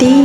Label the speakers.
Speaker 1: 3